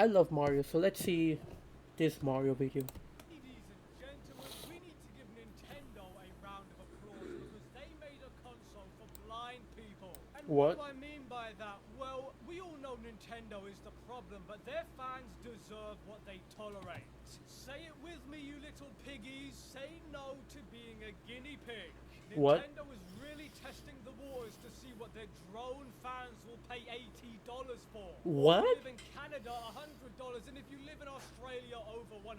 I love Mario, so let's see this Mario video. Ladies and gentlemen, we need to give Nintendo a round of applause because they made a console for blind people. And what What? do I mean by that? Well, we all know Nintendo is the problem, but their fans deserve what they tolerate. Say it with me, you little piggies. Say no to being a guinea pig. What? Nintendo is really testing the waters to see what their drone fans will pay $80 for. What? If you live in Canada, $100, and if you live in Australia, over $120.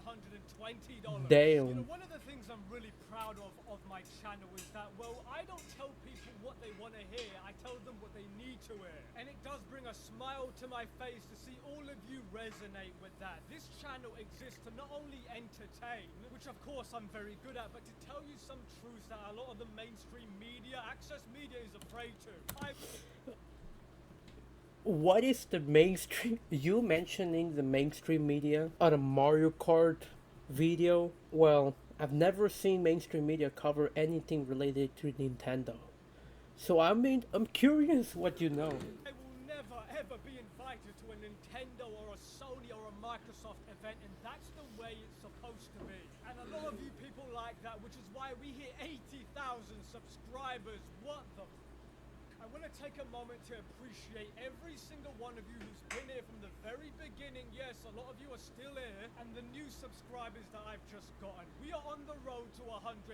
You know, Damn. one of the things I'm really proud of my channel is that, well, I don't tell people what they want to hear, I tell them what they need to hear. And it does bring a smile to my face to see all of you resonate with that. This channel exists to not only entertain, which of course I'm very good at, but to tell you some truths that a lot of the mainstream media, access media, is afraid to. What is the mainstream? You mentioning the mainstream media on a Mario Kart video? Well, I've never seen mainstream media cover anything related to Nintendo. So I mean, I'm curious what you know. I will never ever be invited to a Nintendo or a Sony or a Microsoft event, and that's the way it's supposed to be. And a lot of you people like that, which is why we hit 80,000 subscribers. What the I want to take a moment to appreciate every single one of you who's been here from the very beginning. Yes, a lot of you are still here, and the new subscribers that I've just gotten. We are on the road to 100,000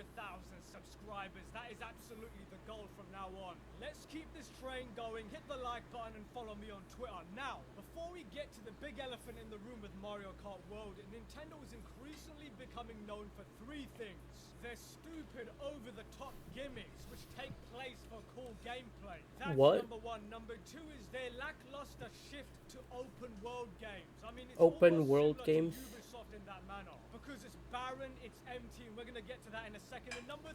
subscribers. That is absolutely the goal from now on. Let's keep this train going. Hit the like button and follow me on Twitter. Now, before we get to the big elephant in the room with Mario Kart World, Nintendo is increasingly becoming known for three things. Their stupid, over-the-top gimmicks, which take place for cool gameplay. That's What? number one. Number two is their lackluster shift to open-world games. I mean, it's Open almost world similar games? to Ubisoft in that manner. Because it's barren, it's empty, and we're going to get to that in a second. And number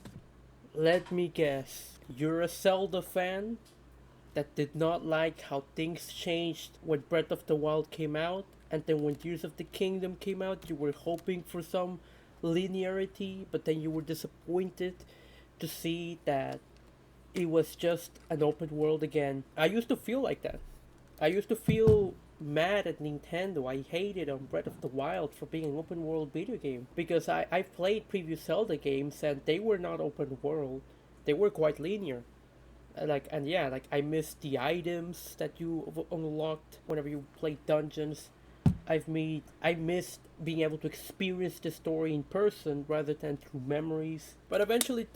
Let me guess. You're a Zelda fan that did not like how things changed when Breath of the Wild came out, and then when Tears of the Kingdom came out, you were hoping for some linearity, but then you were disappointed to see that it was just an open world again. I used to feel like that. I used to feel mad at Nintendo. I hated on Breath of the Wild for being an open world video game because I've played previous Zelda games and they were not open world. They were quite linear. Like I missed the items that you unlocked whenever you played dungeons. I missed being able to experience the story in person rather than through memories. But eventually,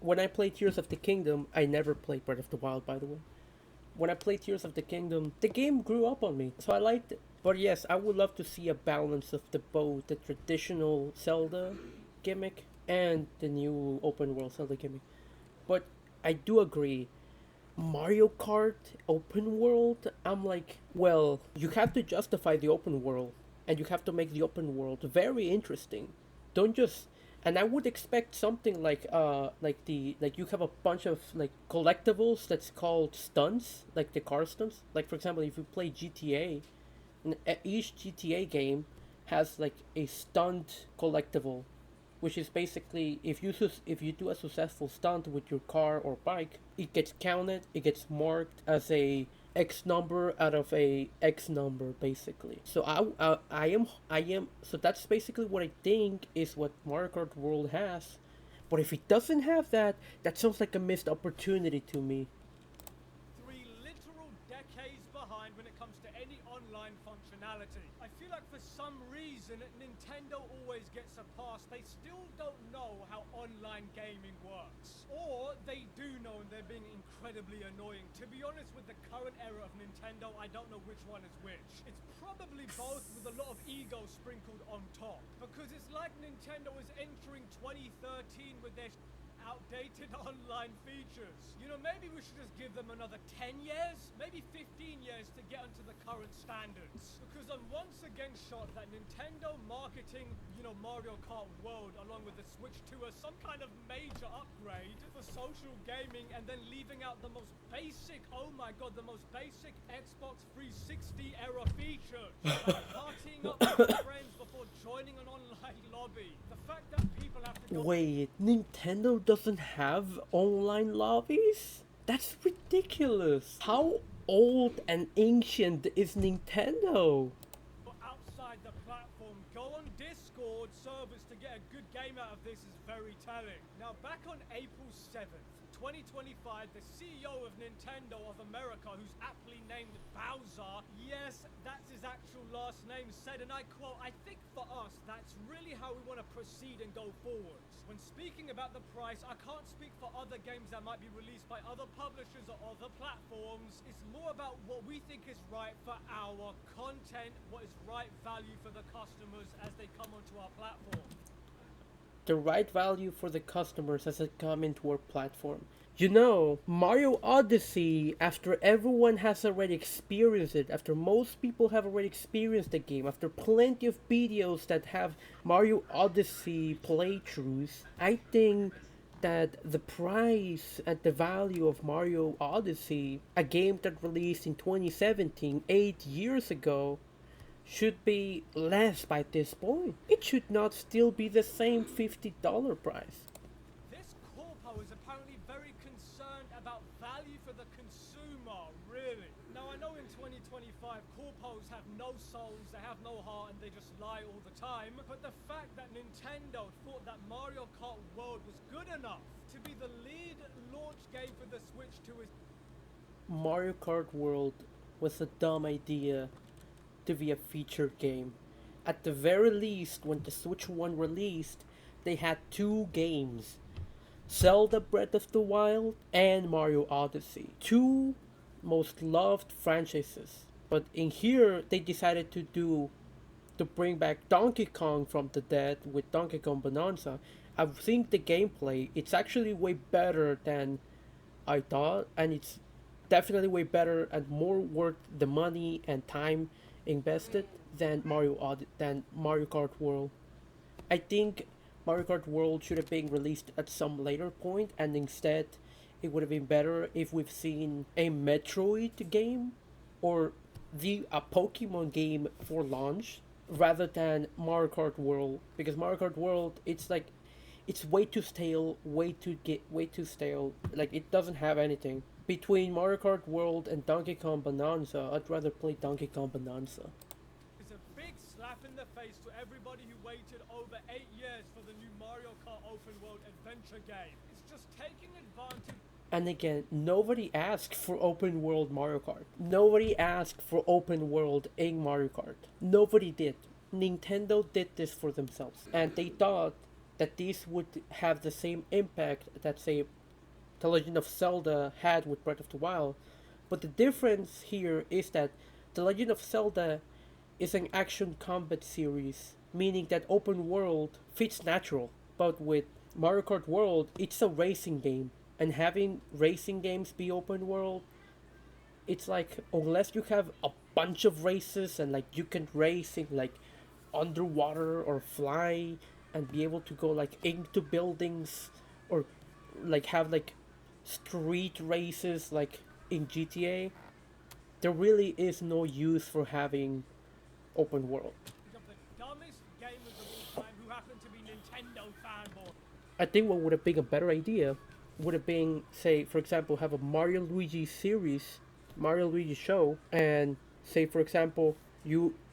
when I played Tears of the Kingdom, I never played Breath of the Wild, by the way. When I played Tears of the Kingdom, the game grew up on me, so I liked it. But yes, I would love to see a balance of the both the traditional Zelda gimmick and the new open world Zelda gimmick. But I do agree, Mario Kart open world, I'm like, well, you have to justify the open world and you have to make the open world very interesting. Don't just and I would expect something like you have a bunch of like collectibles that's called stunts, like the car stunts. Like for example, if you play GTA, each GTA game has like a stunt collectible, which is basically if you do a successful stunt with your car or bike, it gets counted, it gets marked as a X number out of a X number basically. So I am so that's basically what I think is what Mario Kart World has. But if it doesn't have that, that sounds like a missed opportunity to me. three literal decades behind when it comes to any online functionality. I feel like for some reason Nintendo always gets a pass. They still don't know how online gaming works. Or they do know and they're being incredibly annoying. To be honest, with the current era of Nintendo, I don't know which one is which. It's probably both with a lot of ego sprinkled on top. Because it's like Nintendo is entering 2013 with their outdated online features. You know, maybe we should just give them another 10 years, maybe 15 years to get onto the current standards. Because I'm once again shocked that Nintendo marketing, you know, Mario Kart World along with the Switch 2 as some kind of major upgrade for social gaming and then leaving out the most basic, oh my god, the most basic Xbox 360 era features. Like partying up with your friends before joining an online lobby. The fact that people have to go Wait, Nintendo doesn't have online lobbies? That's ridiculous. How old and ancient is Nintendo? platform, go on Discord servers to get a good game out of this is very telling. Now, back on April 7th, 2025, the CEO of Nintendo of America, who's aptly named Bowser, yes, that's his actual last name, said, and I quote, "I think for us, that's really how we want to proceed and go forwards. When speaking about the price, I can't speak for other games that might be released by other publishers or other platforms. It's more about what we think is right for our content, what is right value for the customers as they come onto our platform." The right value for the customers as it come into our platform. You know, Mario Odyssey, after everyone has already experienced it, after most people have already experienced the game, after plenty of videos that have Mario Odyssey playthroughs, I think that the price and the value of Mario Odyssey, a game that released in 2017, 8 years ago, should be less by this point. It should not still be the same $50 price. This corpo is apparently very concerned about value for the consumer, really. Now, I know in 2025, corpos have no souls, they have no heart, and they just lie all the time. But the fact that Nintendo thought that Mario Kart World was good enough to be the lead launch game for the Switch 2 is... Mario Kart World was a dumb idea to be a featured game. At the very least, when the Switch 1 released, they had two games, Zelda Breath of the Wild and Mario Odyssey. Two most loved franchises. But in here, they decided to bring back Donkey Kong from the dead with Donkey Kong Bonanza. I think the gameplay, it's actually way better than I thought, and it's definitely way better and more worth the money and time invested than Mario Kart World. I think Mario Kart World should have been released at some later point, and instead, it would have been better if we've seen a Metroid game or a Pokemon game for launch rather than Mario Kart World, because Mario Kart World, it's way too stale. Like, it doesn't have anything. Between Mario Kart World and Donkey Kong Bonanza, I'd rather play Donkey Kong Bonanza. It's a big slap in the face to everybody who waited over 8 years for the new Mario Kart open world adventure game. It's just taking advantage. And again, nobody asked for open world Mario Kart. Nobody asked for open world in Mario Kart. Nobody did. Nintendo did this for themselves. And they thought that this would have the same impact that, say, The Legend of Zelda had with Breath of the Wild. But the difference here is that The Legend of Zelda is an action combat series, meaning that open world fits natural. But with Mario Kart World, it's a racing game. And having racing games be open world, it's like, unless you have a bunch of races and like you can race in like underwater or fly and be able to go like into buildings, or like have like street races like in GTA, there really is no use for having open world. Of the dumbest gamers of all time who happen to be Nintendo fanboys. I think what would have been a better idea would have been, say, for example, have a Mario Luigi series, Mario Luigi show, and say, for example,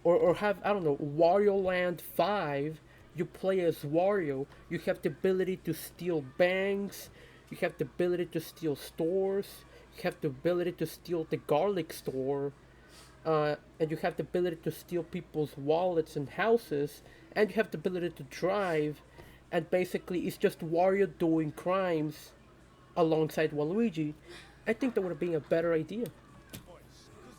or have, I don't know, Wario Land 5, you play as Wario, you have the ability to steal banks, you have the ability to steal stores, you have the ability to steal the garlic store, and you have the ability to steal people's wallets and houses, and you have the ability to drive, and basically it's just Wario doing crimes alongside Waluigi. I think that would have been a better idea. Because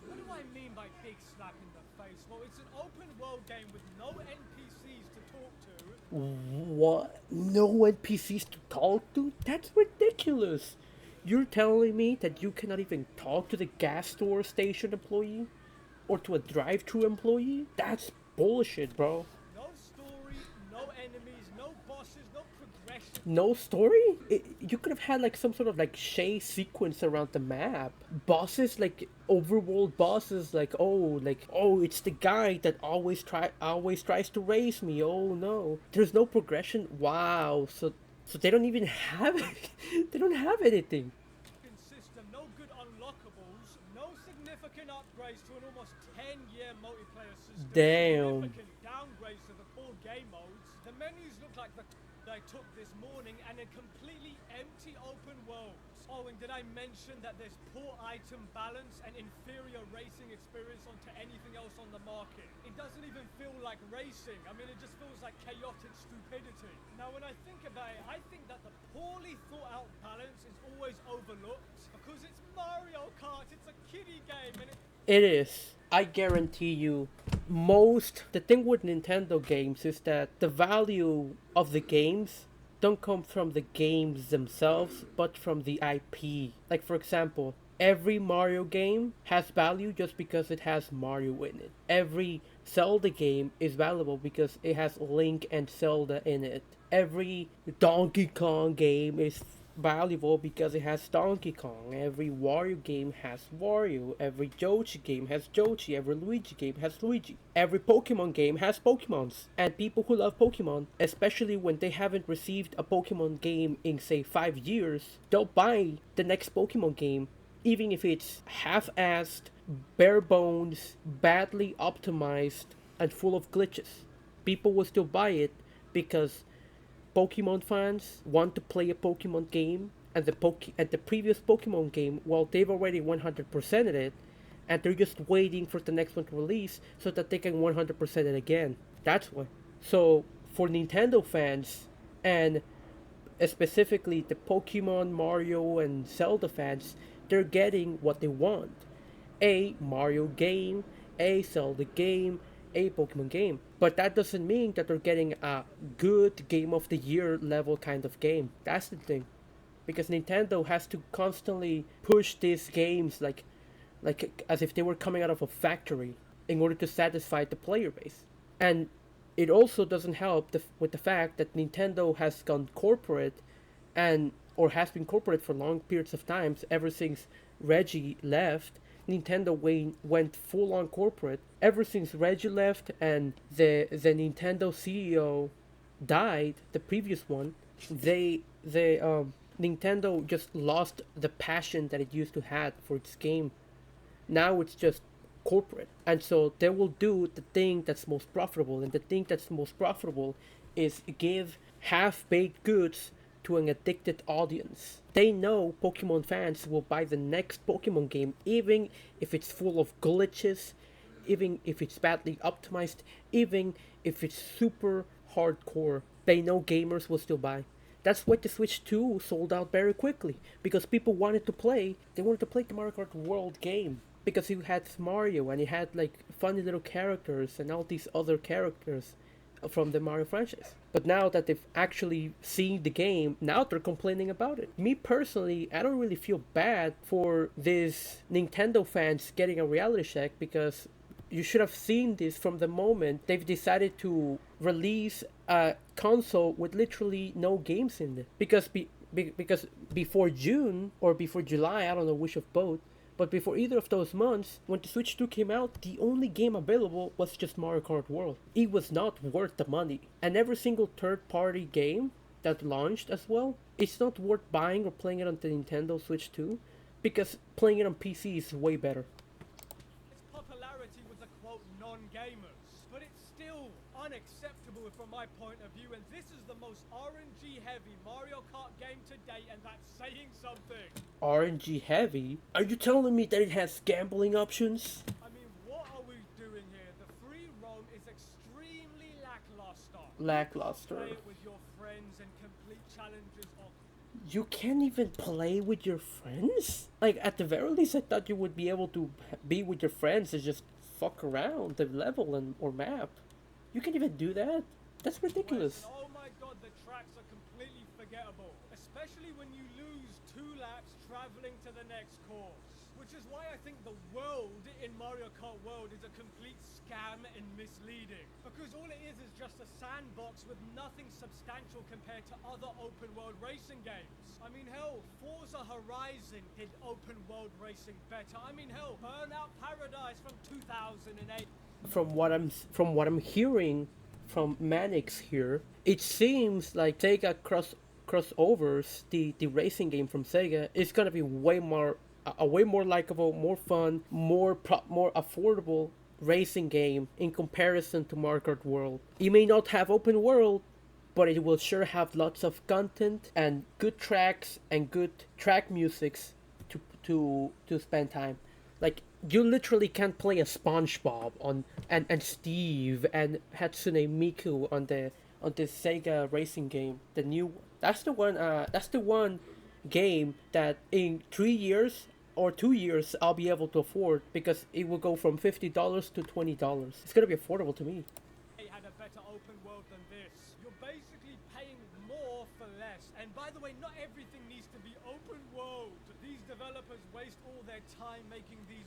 what do I mean by big slap in the face? Well, it's an open world game with no NPCs to talk to. What? No NPCs to talk to? That's ridiculous. You're telling me that you cannot even talk to the gas store station employee? Or to a drive-thru employee? That's bullshit, bro. No story, no enemies, no bosses, no progression. No story? You could have had like some sort of like chase sequence around the map. Bosses, like overworld bosses, like oh, it's the guy that always tries to race me. Oh no, there's no progression. Wow, so they don't even have they don't have anything. System, no good unlockables, no significant upgrades to an almost 10-year multiplayer system. Damn. Significant downgrades to menus look like the I took this morning and a completely empty open world. Oh, and did I mention that there's poor item balance and inferior racing experience onto anything else on the market? It doesn't even feel like racing. I mean, it just feels like chaotic stupidity. Now, when I think about it, I think that the poorly thought out balance is always overlooked because it's Mario Kart, it's a kiddie game, and It is. I guarantee you, the thing with Nintendo games is that the value of the games don't come from the games themselves, but from the IP. Like, for example, every Mario game has value just because it has Mario in it. Every Zelda game is valuable because it has Link and Zelda in it. Every Donkey Kong game is valuable because it has Donkey Kong. Every Wario game has Wario. Every Yoshi game has Yoshi. Every Luigi game has Luigi. Every Pokemon game has Pokemons. And people who love Pokemon, especially when they haven't received a Pokemon game in, say, 5 years, they'll buy the next Pokemon game, even if it's half-assed, bare bones, badly optimized, and full of glitches. People will still buy it because Pokemon fans want to play a Pokemon game, and the previous Pokemon game, well, they've already 100%ed it, and they're just waiting for the next one to release so that they can 100% it again. That's why. So for Nintendo fans, and specifically the Pokemon, Mario, and Zelda fans, they're getting what they want: a Mario game, a Zelda game, a Pokemon game. But that doesn't mean that they're getting a good Game of the Year level kind of game. That's the thing. Because Nintendo has to constantly push these games like as if they were coming out of a factory in order to satisfy the player base. And it also doesn't help with the fact that Nintendo has gone corporate, and or has been corporate for long periods of times ever since Reggie left. Nintendo went full on corporate ever since Reggie left, and the Nintendo CEO died, the previous one. They Nintendo just lost the passion that it used to have for its game. Now it's just corporate, and so they will do the thing that's most profitable, and the thing that's most profitable is give half-baked goods to an addicted audience. They know Pokemon fans will buy the next Pokemon game even if it's full of glitches, even if it's badly optimized, even if it's super hardcore. They know gamers will still buy. That's why the Switch 2 sold out very quickly, because people they wanted to play the Mario Kart World game. Because you had Mario, and you had like funny little characters and all these other characters from the Mario franchise. But now that they've actually seen the game, now they're complaining about it. Me personally, I don't really feel bad for these Nintendo fans getting a reality check, because you should have seen this from the moment they've decided to release a console with literally no games in it. Because before June or before July, I don't know which of both, but before either of those months, when the Switch 2 came out, the only game available was just Mario Kart World. It was not worth the money. And every single third-party game that launched as well, it's not worth buying or playing it on the Nintendo Switch 2, because playing it on PC is way better. its popularity with the quote non-gamers, but it's still unacceptable from my point of view, and this is the most RNG heavy Mario Kart game to date, and that's saying something. RNG heavy? Are you telling me that it has gambling options? I mean, what are we doing here? The free roam is extremely lackluster. Lackluster. Play it with your friends and complete challenges or You can't even play with your friends? Like, at the very least, I thought you would be able to be with your friends and just fuck around the level or map. You can't even do that? That's ridiculous. Oh my god, the tracks are completely forgettable. Especially when you lose 2 laps traveling to the next course. Which is why I think the world in Mario Kart World is a complete scam and misleading. Because all it is just a sandbox with nothing substantial compared to other open world racing games. I mean, hell, Forza Horizon did open world racing better. I mean, hell, Burnout Paradise from 2008. From what I'm hearing from Mannix here, it seems like Sega crossovers, the racing game from Sega, is gonna be way more a way more likable, more fun, more affordable racing game in comparison to Mario Kart World. It may not have open world, but it will sure have lots of content and good tracks and good track musics to spend time. Like you literally can't play a SpongeBob on and Steve and Hatsune Miku on this Sega racing game, the new one. That's the one. That's the one game that in 3 years or 2 years I'll be able to afford because it will go from $50 to $20. It's gonna be affordable to me. They had a better open world than this. You're basically paying more for less. And by the way, not everything needs to be open world. These developers waste all their time making these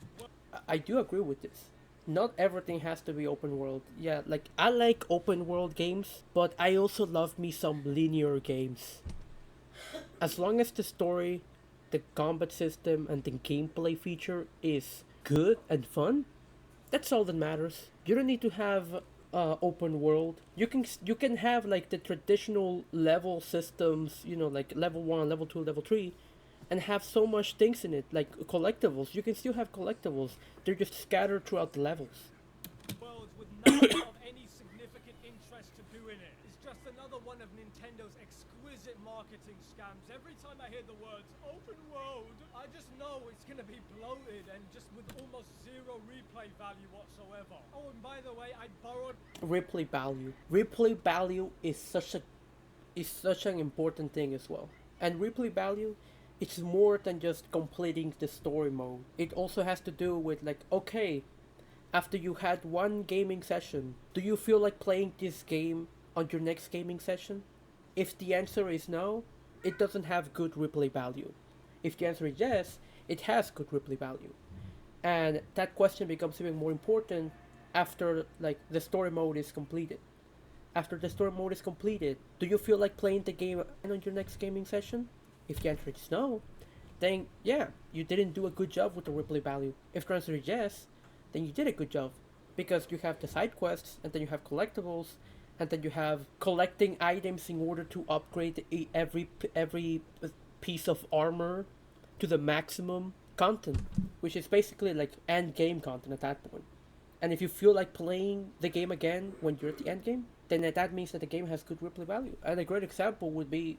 I do agree with this. Not everything has to be open world. Yeah, like I like open world games, but I also love me some linear games. As long as the story, the combat system, and the gameplay feature is good and fun, that's all that matters. You don't need to have open world. You can have like the traditional level systems, like level 1, level 2, level 3, and have so much things in it, like collectibles. You can still have collectibles. They're just scattered throughout the levels. worlds with nothing of any significant interest to do in it. It's just another one of Nintendo's exquisite marketing scams. Every time I hear the words open world, I just know it's gonna be bloated and just with almost zero replay value whatsoever. Oh, and by the way, I borrowed Replay value. Replay value is such an important thing as well. And replay value, it's more than just completing the story mode. It also has to do with like, okay, after you had one gaming session, do you feel like playing this game on your next gaming session? If the answer is no, it doesn't have good replay value. If the answer is yes, it has good replay value. And that question becomes even more important after like the story mode is completed. After the story mode is completed, do you feel like playing the game on your next gaming session? If the answer is no, then yeah, you didn't do a good job with the replay value. If the answer is yes, then you did a good job. Because you have the side quests, and then you have collectibles, and then you have collecting items in order to upgrade every piece of armor to the maximum content, which is basically like end game content at that point. And if you feel like playing the game again when you're at the end game, then that means that the game has good replay value. And a great example would be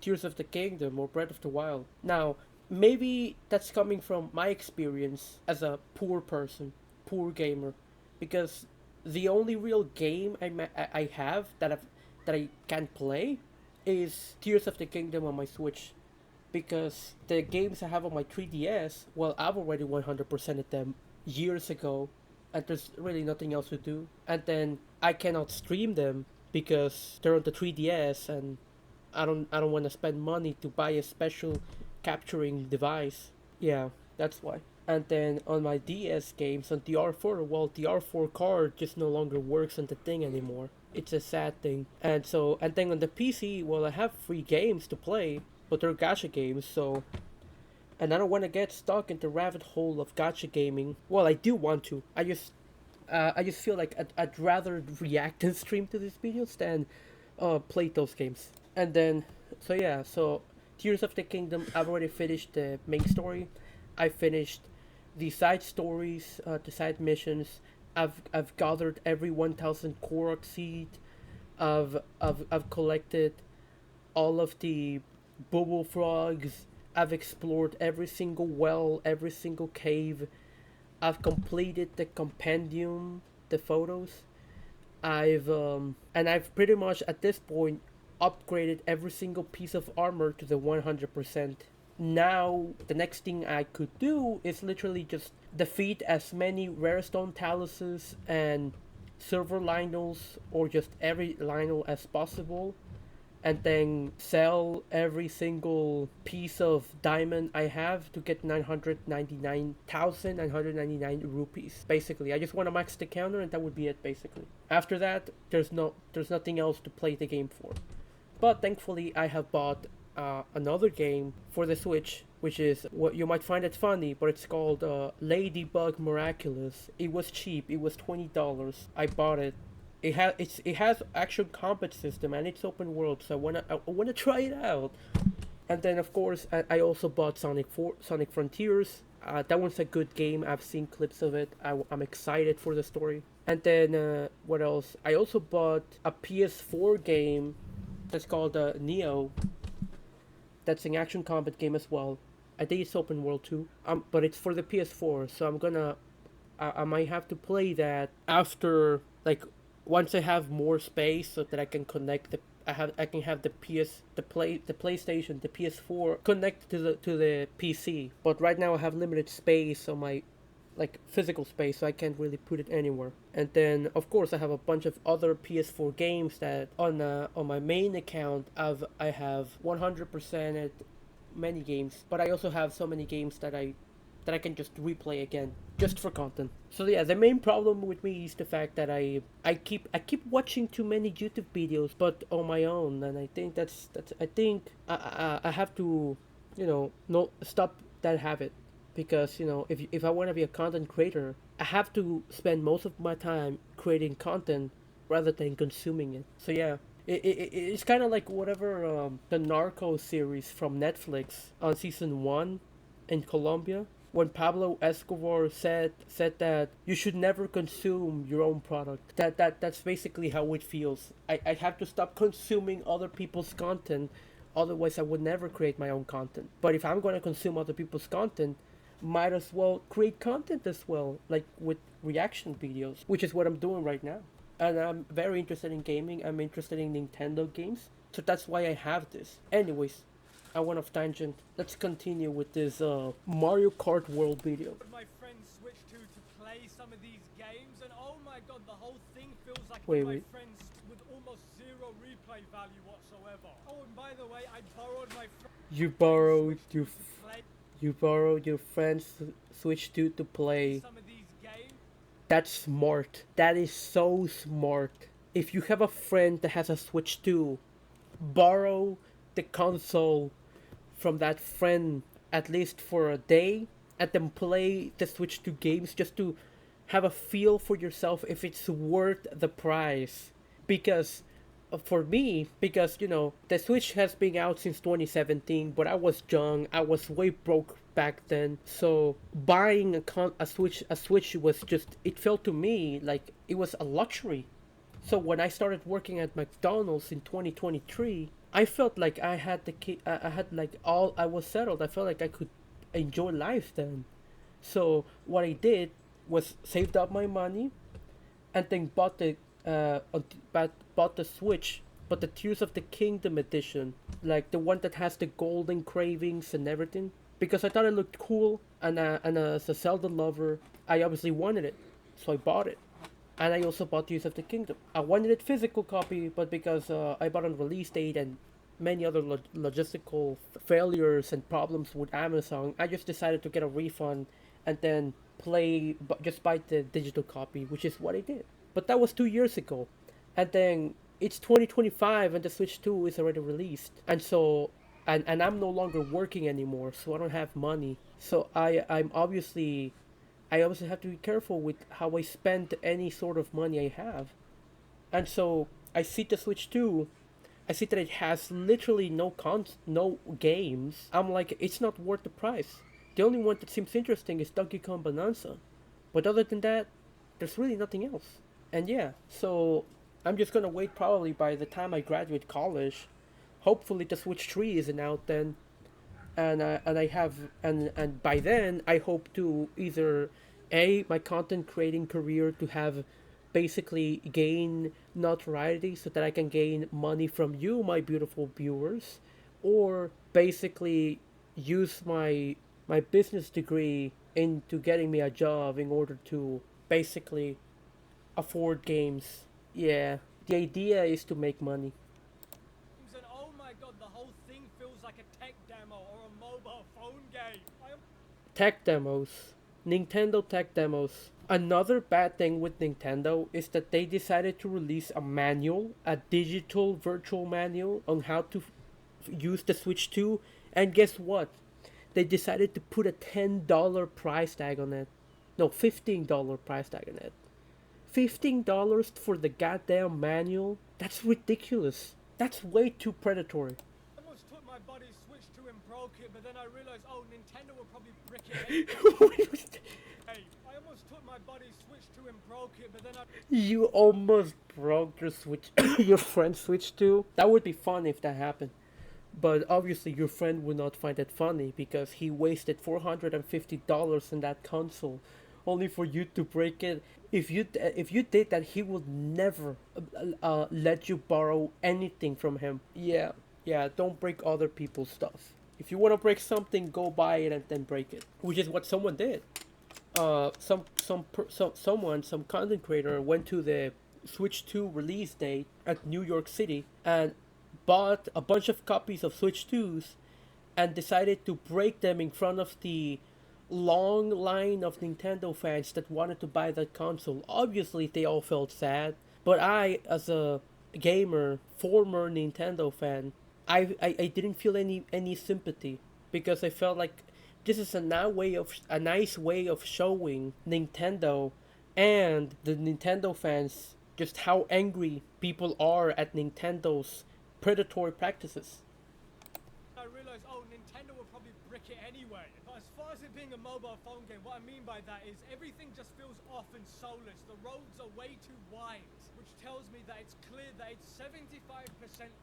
Tears of the Kingdom or Breath of the Wild. Now, maybe that's coming from my experience as a poor person, poor gamer, because the only real game I have that I can play is Tears of the Kingdom on my Switch, because the games I have on my 3DS, well, I've already 100%ed them years ago, and there's really nothing else to do. And then I cannot stream them because they're on the 3DS, and I don't want to spend money to buy a special capturing device. Yeah, that's why. And then on my DS games on the R4, well, the R4 card just no longer works on the thing anymore. It's a sad thing. And then on the PC, well, I have free games to play, but they're gacha games, so and I don't want to get stuck in the rabbit hole of gacha gaming. Well, I do want to. I just feel like I'd rather react and stream to these videos than play those games. And then, so yeah, so Tears of the Kingdom, I've already finished the main story. I finished the side stories, the side missions. I've gathered every 1,000 Korok seed. I've collected all of the bubble frogs. I've explored every single well, every single cave. I've completed the compendium, the photos. I've pretty much at this point upgraded every single piece of armor to the 100%. Now, the next thing I could do is literally just defeat as many rare stone taluses and silver Lionels, or just every Lionel as possible, and then sell every single piece of diamond I have to get 999,999 rupees. Basically, I just want to max the counter, and that would be it. Basically, after that, there's nothing else to play the game for. But thankfully, I have bought another game for the Switch, which is what you might find it funny, but it's called Ladybug Miraculous. It was cheap. It was $20. I bought it. It has actual combat system, and it's open world, so I wanna try it out. And then of course I also bought Sonic Frontiers. That one's a good game. I've seen clips of it. I'm excited for the story. And then what else? I also bought a PS4 game that's called Neo. That's an action combat game as well. I think it's open world too. But it's for the PS4, so I might have to play that after, like, once I have more space so that I can connect I can have the PlayStation, the PS4 connected to the PC. But right now I have limited space on my, like, physical space, so I can't really put it anywhere. And then of course I have a bunch of other PS4 games that on my main account I have 100% many games, but I also have so many games that I can just replay again just for content. So yeah, the main problem with me is the fact that I keep watching too many YouTube videos, but on my own, and I think that's I think I have to, no, stop that habit, because if I want to be a content creator, I have to spend most of my time creating content rather than consuming it. So yeah, it's kind of like whatever, the Narco series from Netflix on season 1 in Colombia, when Pablo Escobar said that you should never consume your own product. That's basically how it feels. I have to stop consuming other people's content, otherwise I would never create my own content. But if I'm going to consume other people's content, might as well create content as well, like with reaction videos, which is what I'm doing right now. And I'm very interested in gaming. I'm interested in Nintendo games, so that's why I have this. Anyways, I went off tangent. Let's continue with this Mario Kart World video. My friends switch to play some of these games, and oh my god, the whole thing feels like Wait, my wait. friends with almost zero replay value whatsoever. Oh, and by the way, I borrowed my You borrowed your play you borrowed your friend's Switch 2 to play. some of these games. That's smart. That is so smart. If you have a friend that has a Switch 2, borrow the console from that friend at least for a day, and then play the Switch 2 games just to have a feel for yourself if it's worth the price. Because for me, because the Switch has been out since 2017, but I was young, I was way broke back then, so buying a Switch was just, it felt to me like it was a luxury. So when I started working at McDonald's in 2023, I felt like I had like all, I was settled. I felt like I could enjoy life then. So what I did was saved up my money, and then bought the Switch, but the Tears of the Kingdom edition, like the one that has the golden cravings and everything, because I thought it looked cool, and as a Zelda lover, I obviously wanted it, so I bought it. And I also bought Tears of the Kingdom. I wanted it physical copy, but because I bought on release date and many other logistical failures and problems with Amazon, I just decided to get a refund and then just buy the digital copy, which is what I did. But that was 2 years ago, and then it's 2025 and the Switch 2 is already released, and so and I'm no longer working anymore, so I don't have money. So I obviously have to be careful with how I spend any sort of money I have. And so I see the Switch 2. I see that it has literally no games. I'm like, it's not worth the price. The only one that seems interesting is Donkey Kong Bonanza. But other than that, there's really nothing else. And yeah, so I'm just gonna wait probably by the time I graduate college. Hopefully the Switch 3 isn't out then, and by then I hope to either my content creating career to have basically gain notoriety so that I can gain money from you, my beautiful viewers, or basically use my business degree into getting me a job in order to basically afford games. Yeah, the idea is to make money. And oh my god, the whole thing feels like a tech demo or a mobile phone game. Tech demos. Nintendo tech demos. Another bad thing with Nintendo is that they decided to release a manual, a digital virtual manual on how to use the Switch 2, and guess what? They decided to put a $10 price tag on it. No, $15 price tag on it. $15 for the goddamn manual? That's ridiculous. That's way too predatory. I almost took my buddy's Switch 2 and broke it, but then I realized, oh, Nintendo will probably brick it anyway. I almost almost took my buddy's Switch 2 and broke it, but then I You almost broke your Switch, your friend's Switch too. That would be fun if that happened. But obviously, your friend would not find it funny because he wasted $450 in that console, only for you to break it. If you did that, he would never let you borrow anything from him. Yeah, yeah. Don't break other people's stuff. If you want to break something, go buy it and then break it, which is what someone did. Some content creator went to the Switch 2 release date at New York City and bought a bunch of copies of Switch 2s and decided to break them in front of the long line of Nintendo fans that wanted to buy that console. Obviously, they all felt sad, but I, as a gamer, former Nintendo fan, I didn't feel any sympathy because I felt like this is a nice way of showing Nintendo and the Nintendo fans just how angry people are at Nintendo's predatory practices. realized, oh, Nintendo will probably brick it anyway. But as far as it being a mobile phone game, what I mean by that is everything just feels off and soulless. The roads are way too wide, which tells me that it's clear that it's 75%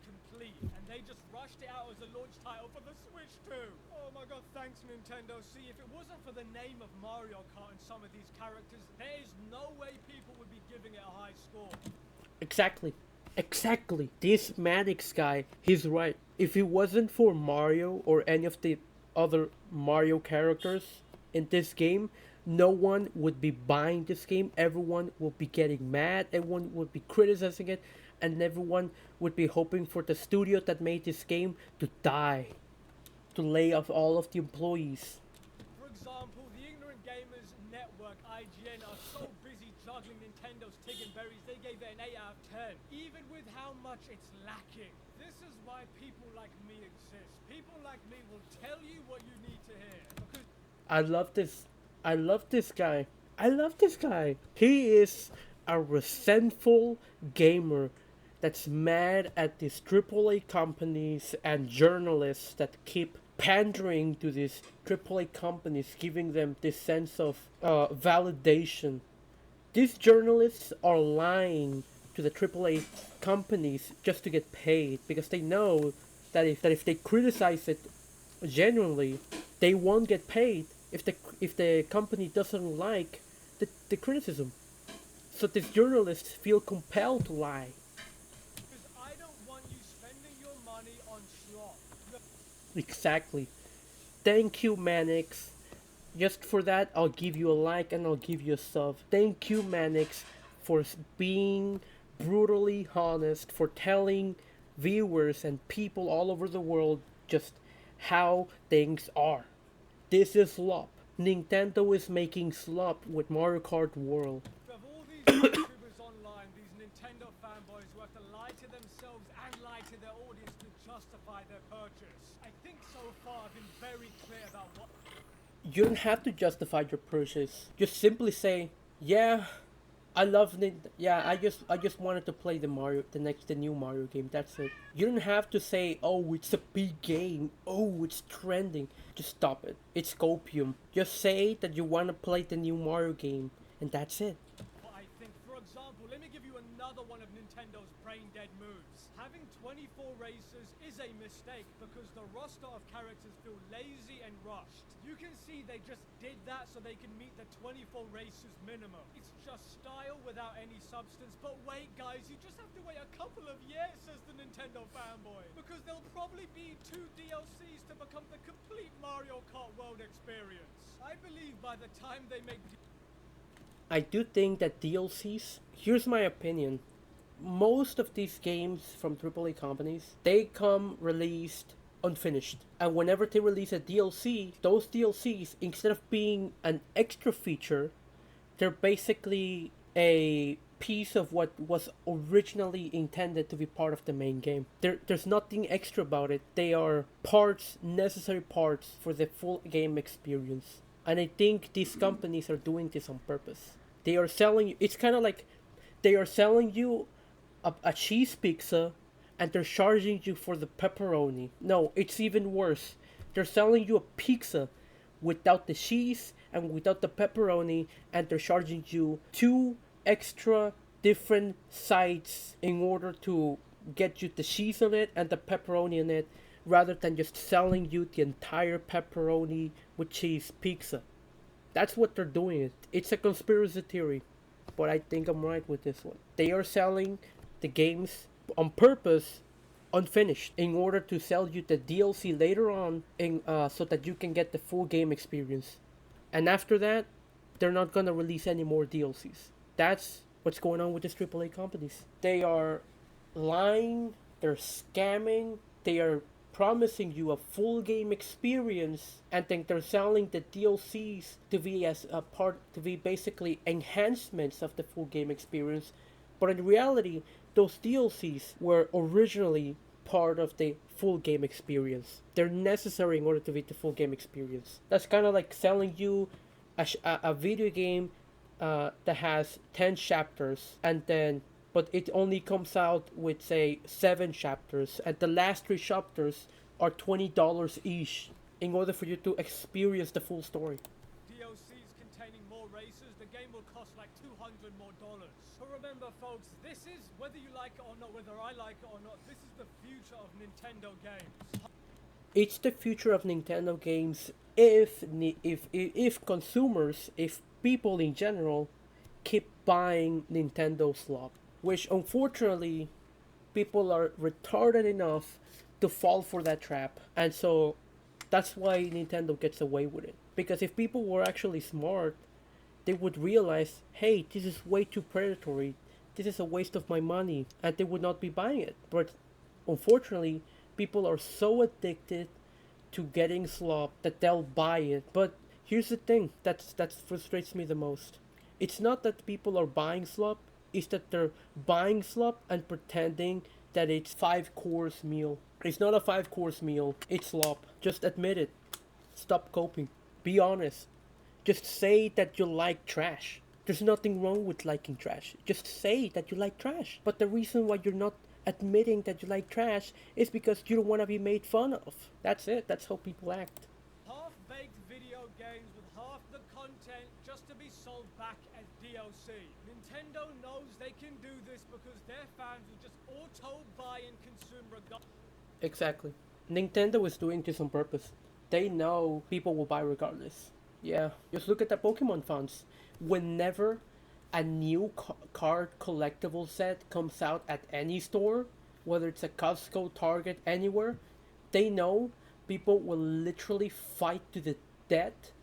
complete, and they just rushed it out as a launch title for the Switch 2. Oh my god, thanks Nintendo. See, if it wasn't for the name of Mario Kart and some of these characters, there is no way people would be giving it a high score. Exactly. Exactly. This Mannix guy, he's right. If it wasn't for Mario or any of the other Mario characters in this game, no one would be buying this game. Everyone would be getting mad. Everyone would be criticizing it. And everyone would be hoping for the studio that made this game to die. To lay off all of the employees. For example, the Ignorant Gamers Network, IGN, are so busy juggling Nintendo's tig and berries, they gave it an 8 out of 10, even with how much it's lacking. This is why people like me exist. People like me will tell you what you need to hear. Because I love this. I love this guy. I love this guy. He is a resentful gamer that's mad at these AAA companies and journalists that keep pandering to these AAA companies, giving them this sense of validation. These journalists are lying to the AAA companies just to get paid because they know that if they criticize it genuinely, they won't get paid if the company doesn't like the criticism. So these journalists feel compelled to lie. I don't want you spending your money on slop. Exactly. Thank you, Mannix. Just for that, I'll give you a like and I'll give you a sub. Thank you, Mannix, for being brutally honest, for telling viewers and people all over the world just how things are. This is slop. Nintendo is making slop with Mario Kart World. You have all these YouTubers online, these Nintendo fanboys who have to lie to themselves and lie to their audience to justify their purchase. I think so far I've been very clear about what... You don't have to justify your purchase. Just simply say, "Yeah, I love Yeah, I just wanted to play the new Mario game. That's it." You don't have to say, "Oh, it's a big game. Oh, it's trending." Just stop it. It's copium. Just say that you want to play the new Mario game, and that's it. I think, for example, let me give you another one of Nintendo's brain-dead moves. Having 24 racers is a mistake because the roster of characters feel lazy and rushed. You can see they just did that so they can meet the 24 racers minimum. It's just style without any substance. But wait, guys, you just have to wait a couple of years, says the Nintendo fanboy. Because there'll probably be 2 DLCs to become the complete Mario Kart World experience. I believe by the time they make... I do think that DLCs. Here's my opinion. Most of these games from AAA companies, they come released unfinished. And whenever they release a DLC, those DLCs, instead of being an extra feature, they're basically a piece of what was originally intended to be part of the main game. There's nothing extra about it. They are parts, necessary parts for the full game experience. And I think these companies are doing this on purpose. They are selling you, it's kind of like they are selling you a cheese pizza and they're charging you for the pepperoni. No, it's even worse. They're selling you a pizza without the cheese and without the pepperoni, and they're charging you two extra different sides in order to get you the cheese on it and the pepperoni on it, rather than just selling you the entire pepperoni with cheese pizza. That's what they're doing. It's a conspiracy theory, but I think I'm right with this one. They are selling the games on purpose unfinished in order to sell you the DLC later on, so that you can get the full game experience. And after that, they're not gonna release any more DLCs. That's what's going on with these AAA companies. They are lying, they're scamming, they are promising you a full game experience, and then they're selling the DLCs to be as a part, to be basically enhancements of the full game experience. But in reality, those DLCs were originally part of the full game experience. They're necessary in order to be the full game experience. That's kind of like selling you a video game that has 10 chapters, and then but it only comes out with, say, 7 chapters, and the last 3 chapters are $20 each in order for you to experience the full story. DLCs containing more races, the game will cost like $200 more. But remember, folks, this is, whether you like it or not, whether I like it or not, this is the future of Nintendo games. It's the future of Nintendo games if consumers, if people in general, keep buying Nintendo slop, which unfortunately people are retarded enough to fall for that trap. And so that's why Nintendo gets away with it. Because if people were actually smart, they would realize, hey, this is way too predatory. This is a waste of my money, and they would not be buying it. But unfortunately, people are so addicted to getting slop that they'll buy it. But here's the thing that frustrates me the most. It's not that people are buying slop, it's that they're buying slop and pretending that it's 5-course meal. It's not a 5-course meal, it's slop. Just admit it. Stop coping. Be honest. Just say that you like trash. There's nothing wrong with liking trash. Just say that you like trash. But the reason why you're not admitting that you like trash is because you don't want to be made fun of. That's it. That's how people act. Half-baked video games with half the content just to be sold back as DLC. Nintendo knows they can do this because their fans will just auto-buy and consume regardless. Exactly. Nintendo is doing this on purpose. They know people will buy regardless. Yeah, just look at the Pokemon fans. Whenever a new card collectible set comes out at any store, whether it's a Costco, Target, anywhere, they know people will literally fight to the death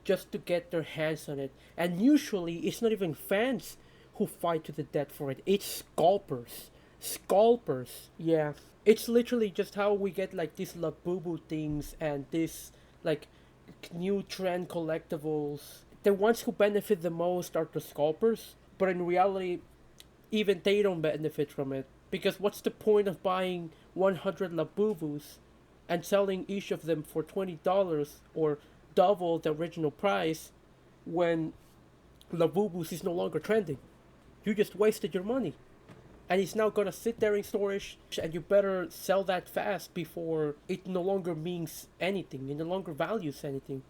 just to get their hands on it. And usually, it's not even fans who fight to the death for it, it's scalpers. Scalpers, yeah. It's literally just how we get like these Labubu things and this like new trend collectibles. The ones who benefit the most are the scalpers, but in reality, even they don't benefit from it. Because what's the point of buying 100 Labubus and selling each of them for $20 or double the original price when Labubus is no longer trending? You just wasted your money. And it's now gonna sit there in storage, and you better sell that fast before it no longer means anything, it no longer values anything.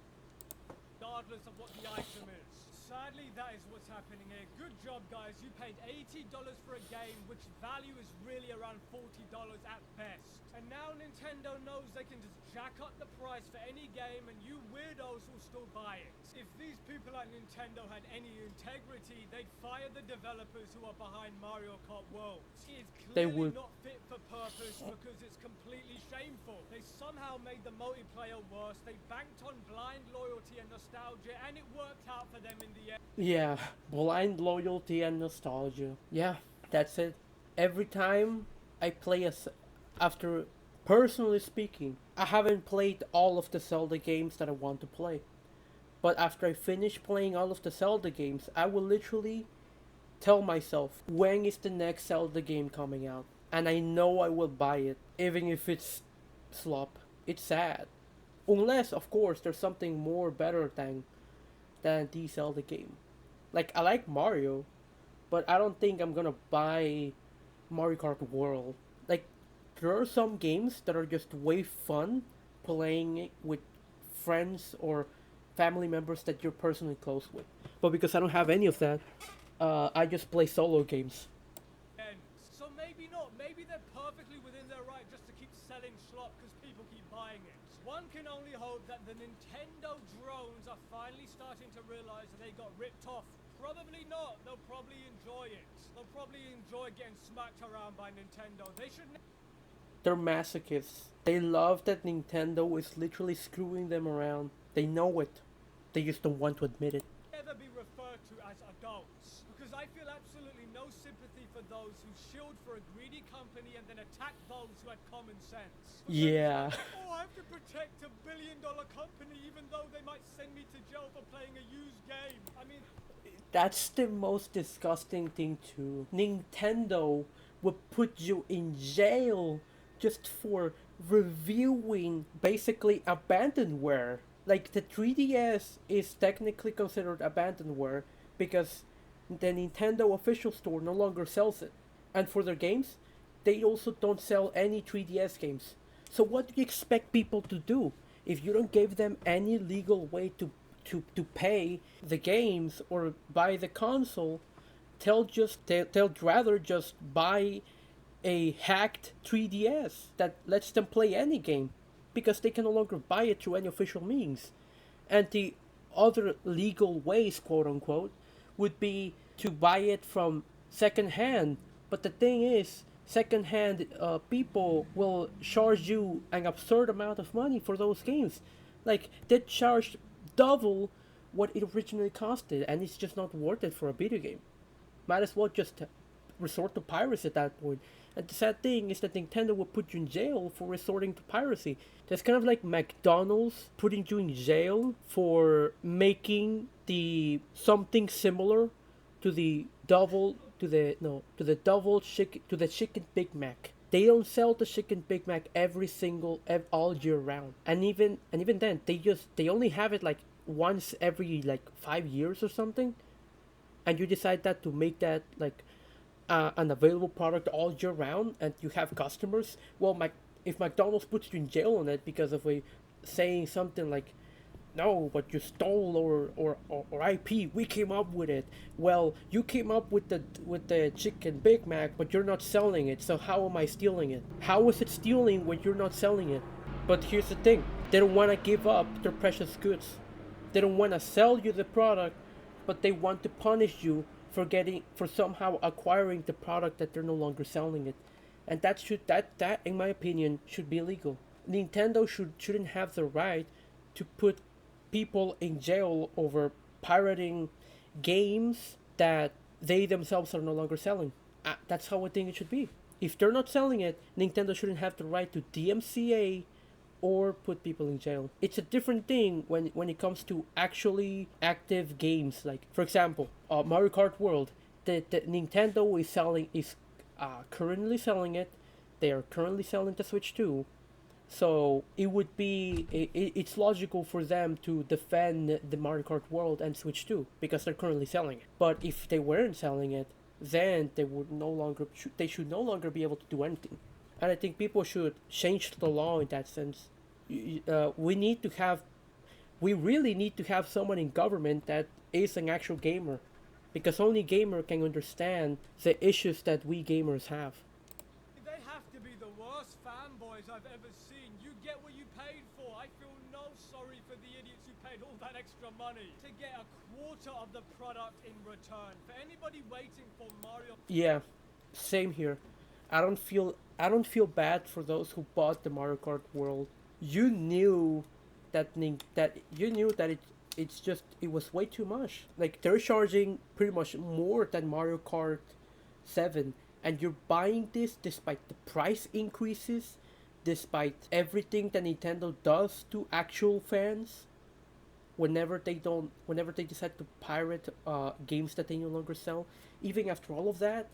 Regardless of what the item is. Sadly, that is what's happening here. Good job, guys. You paid $80 for a game which value is really around $40 at best. And now Nintendo knows they can just jack up the price for any game and you weirdos will still buy it. If these people at Nintendo had any integrity, they'd fire the developers who are behind Mario Kart World. It is clearly not fit for purpose because it's completely shameful. They somehow made the multiplayer worse. They banked on blind loyalty and nostalgia, and it worked out for them in the end. Yeah, blind loyalty and nostalgia. Yeah, that's it. Every time I play after personally speaking, I haven't played all of the Zelda games that I want to play. But after I finish playing all of the Zelda games, I will literally tell myself, when is the next Zelda game coming out? And I know I will buy it, even if it's slop. It's sad. Unless, of course, there's something more better than the Zelda game. Like, I like Mario, but I don't think I'm gonna buy Mario Kart World. Like, there are some games that are just way fun playing it with friends or family members that you're personally close with. But because I don't have any of that, I just play solo games. ends. So maybe not. Maybe they're perfectly within their right just to keep selling slop because people keep buying it. One can only hope that the Nintendo drones are finally starting to realize that they got ripped off. Probably not. They'll probably enjoy it. They'll probably enjoy getting smacked around by Nintendo. They should They're masochists. They love that Nintendo is literally screwing them around. They know it. They just don't want to admit it. never be referred to as adults. Because I feel absolutely no sympathy for those who shield for a greedy company and then attack those who had common sense. Yeah. Oh, I have to protect a billion-dollar company even though they might send me to jail for playing a used game. I mean, That's the most disgusting thing too. Nintendo would put you in jail just for reviewing basically abandonware. Like the 3DS is technically considered abandonware because the Nintendo official store no longer sells it. And for their games, they also don't sell any 3DS games. So what do you expect people to do if you don't give them any legal way to pay the games or buy the console? They'll rather just buy a hacked 3DS that lets them play any game because they can no longer buy it through any official means. And the other legal ways, quote unquote, would be to buy it from secondhand. But the thing is, secondhand people will charge you an absurd amount of money for those games. Like, they charged double what it originally costed, and it's just not worth it for a video game. Might as well just resort to piracy at that point. And the sad thing is that Nintendo will put you in jail for resorting to piracy. That's kind of like McDonald's putting you in jail for making the something similar to the double to the no to the double chicken to the chicken Big Mac. They don't sell the chicken Big Mac all year round, and even then they only have it like once every like 5 years or something, and you decide that to make that like an available product all year round, and you have customers. Well, if McDonald's puts you in jail on it because of saying something like, "No, but you stole or IP. We came up with it." Well, you came up with the chicken Big Mac, but you're not selling it. So how am I stealing it? How is it stealing when you're not selling it? But here's the thing: they don't want to give up their precious goods. They don't want to sell you the product, but they want to punish you for somehow acquiring the product that they're no longer selling it. And that in my opinion should be illegal. Nintendo shouldn't have the right to put people in jail over pirating games that they themselves are no longer selling. That's how I think it should be. If they're not selling it, Nintendo shouldn't have the right to DMCA or put people in jail. It's a different thing when it comes to actually active games. Like, for example, Mario Kart World. The Nintendo is currently selling it. They are currently selling the Switch too. So it's logical for them to defend the Mario Kart World and Switch 2 because they're currently selling it. But if they weren't selling it, then they should no longer be able to do anything. And I think people should change the law in that sense. We really need to have someone in government that is an actual gamer, because only gamer can understand the issues that we gamers have. they have to be the worst fanboys I've ever seen. You get what you paid for. I feel no sorry for the idiots who paid all that extra money to get a quarter of the product in return. For anybody waiting for Mario... Yeah, same here. I don't feel bad for those who bought the Mario Kart World. You knew that it was way too much. Like, they're charging pretty much more than Mario Kart 7, and you're buying this despite the price increases, despite everything that Nintendo does to actual fans whenever they decide to pirate games that they no longer sell. Even after all of that,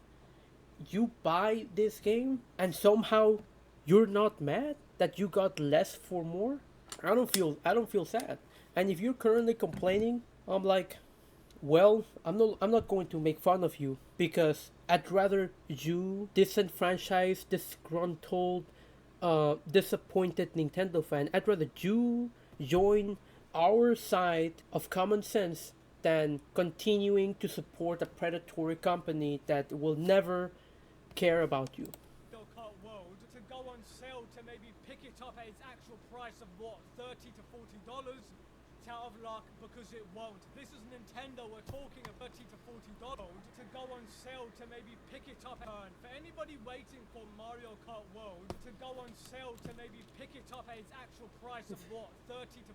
you buy this game and somehow you're not mad that you got less for more. I don't feel sad. And if you're currently complaining, I'm like, well, I'm not going to make fun of you, because I'd rather you, disenfranchised, disgruntled, disappointed Nintendo fan, I'd rather you join our side of common sense than continuing to support a predatory company that will never care about you. Mario Kart World to go on sale to maybe pick it up at its actual price of what, $30 to $40? It's out of luck because it won't. This is Nintendo, we're talking of $30 to $40 to go on sale to maybe pick it up. For anybody waiting for Mario Kart World to go on sale to maybe pick it up at its actual price of what, $30 to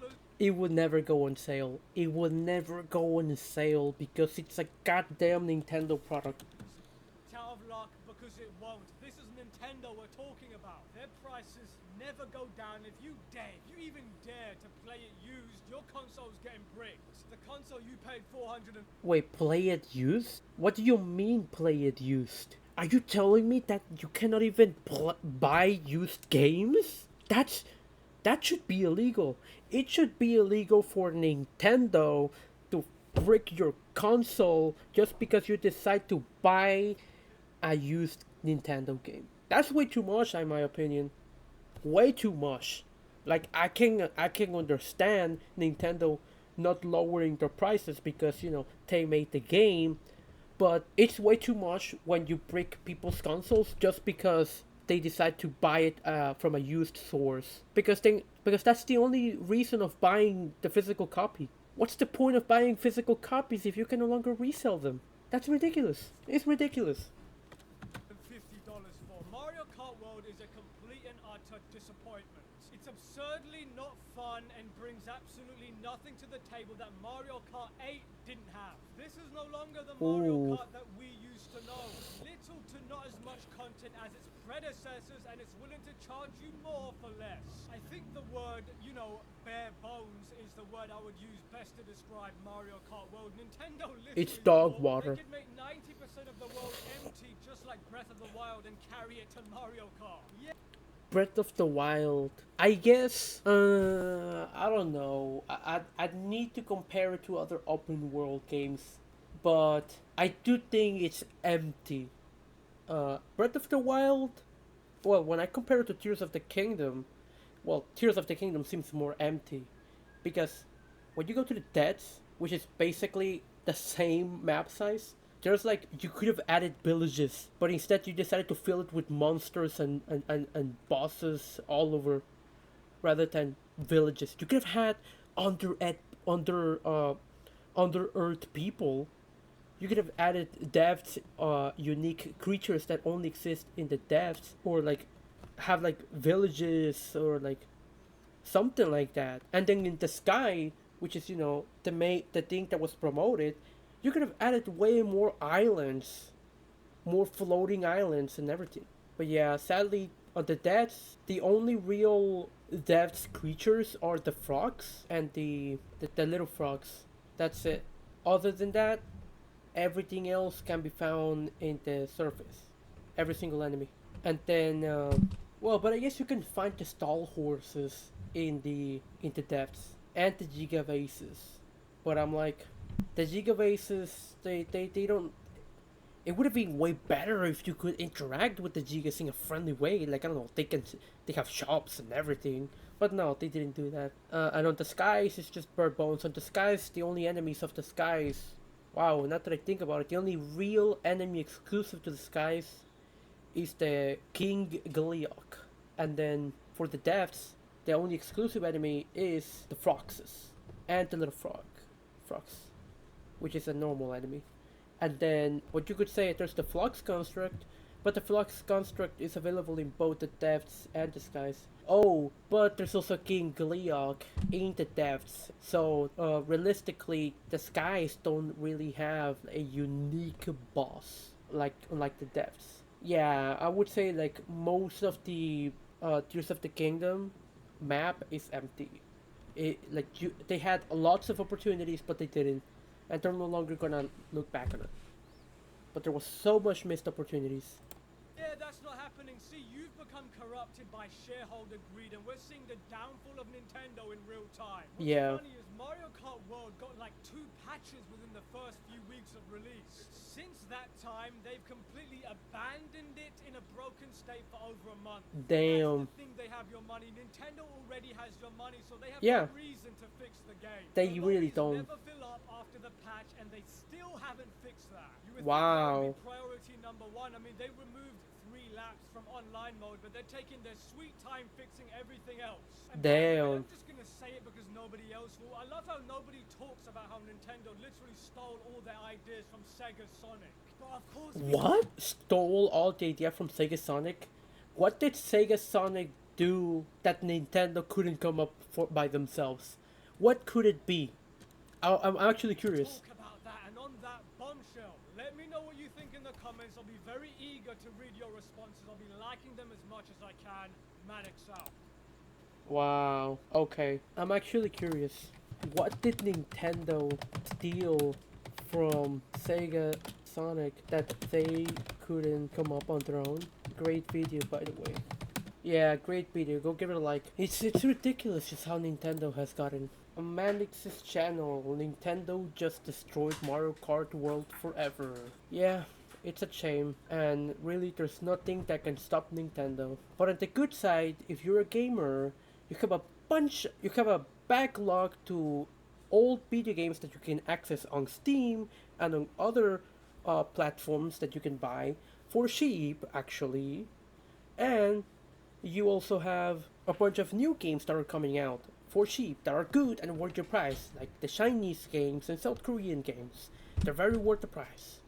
$40? It would never go on sale. It would never go on sale because it's a goddamn Nintendo product. It's out of luck because it won't. This is Nintendo we're talking about. Their prices never go down. If you even dare to play it used, your console's getting bricked. The console you paid 400 and... Wait, play it used? What do you mean play it used? Are you telling me that you cannot even buy used games? That should be illegal. It should be illegal for Nintendo to brick your console just because you decide to buy a used Nintendo game. That's way too much, in my opinion. Way too much. Like I can understand Nintendo not lowering their prices because they made the game, but it's way too much when you brick people's consoles just because they decide to buy it from a used source because that's the only reason of buying the physical copy. What's the point of buying physical copies if you can no longer resell them? That's ridiculous. It's ridiculous. $50 for. Mario Kart World is a complete and utter disappointment. It's absurdly not fun and brings absolutely nothing to the table that Mario Kart 8 didn't have. This is no longer the Mario Kart that we used to know. Little to not as much content as its predecessors, and it's willing to charge you more for less. I think the word, bare bones is the word I would use best to describe Mario Kart World. Nintendo literally... It's dog water. They could make 90% of the world empty just like Breath of the Wild and carry it to Mario Kart. Yeah. Breath of the Wild. I guess, I don't know. I'd need to compare it to other open world games, but I do think it's empty. Breath of the Wild, well, when I compare it to Tears of the Kingdom, well, Tears of the Kingdom seems more empty, because when you go to the Deads, which is basically the same map size, there's like, you could have added villages, but instead you decided to fill it with monsters and bosses all over, rather than villages. You could have had under earth people. You could have added depths, unique creatures that only exist in the depths, or like have like villages or like something like that. And then in the sky, which is the thing that was promoted, you could have added way more islands, more floating islands and everything. But yeah, sadly, on the depths, the only real depths creatures are the frogs and the little frogs. That's it. Other than that, everything else can be found in the surface. Every single enemy. And then, but I guess you can find the stall horses in the depths and the Giga vases. But I'm like, the Giga vases, they don't. It would have been way better if you could interact with the Gigas in a friendly way. Like, I don't know, they have shops and everything. But no, they didn't do that. And on the skies, it's just bird bones. On the skies, the only enemies of the skies. Wow, now that I think about it, the only real enemy exclusive to the skies is the King Gliok. And then for the depths, the only exclusive enemy is the Froxes. And the little frogs, which is a normal enemy. And then what you could say, there's the Flux Construct, but the Flux Construct is available in both the depths and the skies. Oh, but there's also King Gliok in the depths. So realistically, the skies don't really have a unique boss like the depths. Yeah, I would say like most of the Tears of the Kingdom map is empty. They had lots of opportunities, but they didn't, and they're no longer gonna look back on it. But there was so much missed opportunities. Yeah, that's not happening. See, you've become corrupted by shareholder greed, and we're seeing the downfall of Nintendo in real time. What's funny is Mario Kart World got like 2 patches within the first few weeks of release. Since that time, they've completely abandoned it in a broken state for over a month. Damn. That's the thing, they have your money. Nintendo already has your money, so they have Yeah. no reason to fix the game. They The really lobbies don't. never fill up after the patch, and they still haven't fixed that. You would think that Wow. would be priority number one. I mean, they removed 3 laps from online mode, but they're taking their sweet time fixing everything else. And by the way, Damn. I'm just gonna say it because nobody else will. I love how nobody talks about how Nintendo literally stole all their ideas from Sega Sonic. But of course, What? Stole all the idea from Sega Sonic? What did Sega Sonic do that Nintendo couldn't come up for by themselves? What could it be? I'm actually curious. talk about that. And on that bombshell, let me know what you think in the comments. I'll be very eager to read your responses. I'll be liking them as much as I can. Mannix out. Wow. Okay. I'm actually curious. What did Nintendo steal from Sega Sonic that they couldn't come up on their own? Great video, by the way. Yeah, great video. Go give it a like. It's ridiculous just how Nintendo has gotten. On Mannix's channel, Nintendo just destroyed Mario Kart World forever. Yeah, it's a shame, and really there's nothing that can stop Nintendo. But on the good side, if you're a gamer, you have a backlog to old video games that you can access on Steam and on other platforms that you can buy for cheap, actually. And you also have a bunch of new games that are coming out for cheap that are good and worth your price, like the Chinese games and South Korean games. They're very worth the price.